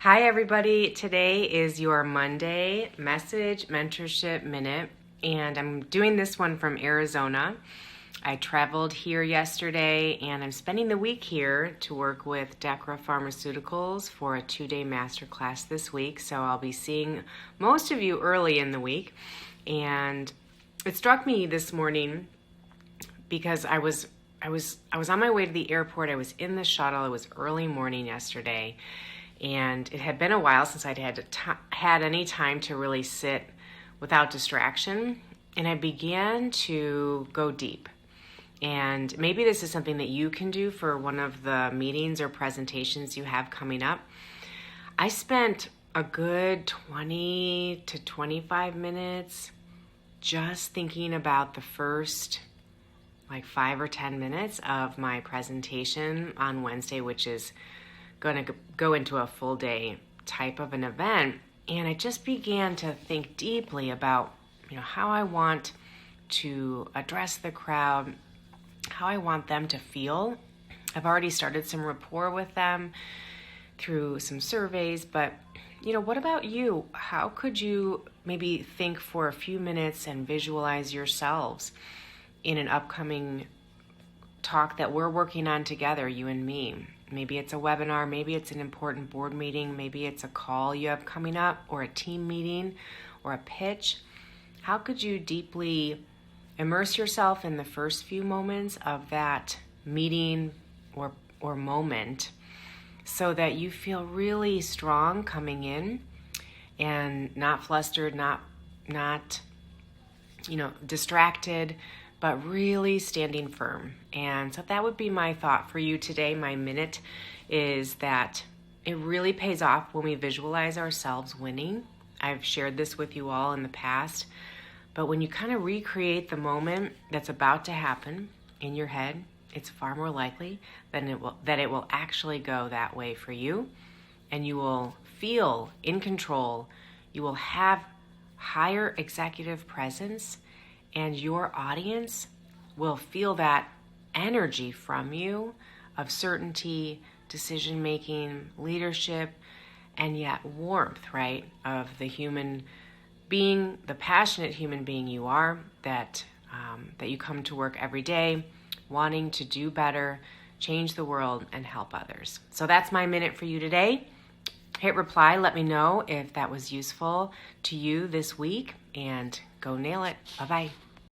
Hi, everybody. Today is your Monday Message Mentorship Minute, and I'm doing this one from Arizona. I traveled here yesterday, and I'm spending the week here to work with Dechra Pharmaceuticals for a 2-day masterclass this week. So I'll be seeing most of you early in the week. And it struck me this morning because I was on my way to the airport. I was in the shuttle. It was early morning yesterday. And it had been a while since I'd had any time to really sit without distraction. And I began to go deep. And maybe this is something that you can do for one of the meetings or presentations you have coming up. I spent a good 20 to 25 minutes just thinking about the first 5 or 10 minutes of my presentation on Wednesday, which is going to go into a full day type of an event. And I just began to think deeply about, how I want to address the crowd, how I want them to feel. I've already started some rapport with them through some surveys, but what about you? How could you maybe think for a few minutes and visualize yourselves in an upcoming talk that we're working on together, you and me? Maybe it's a webinar, maybe it's an important board meeting, maybe it's a call you have coming up, or a team meeting, or a pitch. How could you deeply immerse yourself in the first few moments of that meeting or moment so that you feel really strong coming in and not flustered, not distracted, but really standing firm? And so that would be my thought for you today. My minute is that it really pays off when we visualize ourselves winning. I've shared this with you all in the past, but when you kind of recreate the moment that's about to happen in your head, it's far more likely that it will actually go that way for you, and you will feel in control. You will have higher executive presence, and your audience will feel that energy from you of certainty, decision-making, leadership, and yet warmth, right? Of the human being, the passionate human being you are, that you come to work every day wanting to do better, change the world, and help others. So that's my minute for you today. Hit reply, let me know if that was useful to you this week, and go nail it. Bye-bye.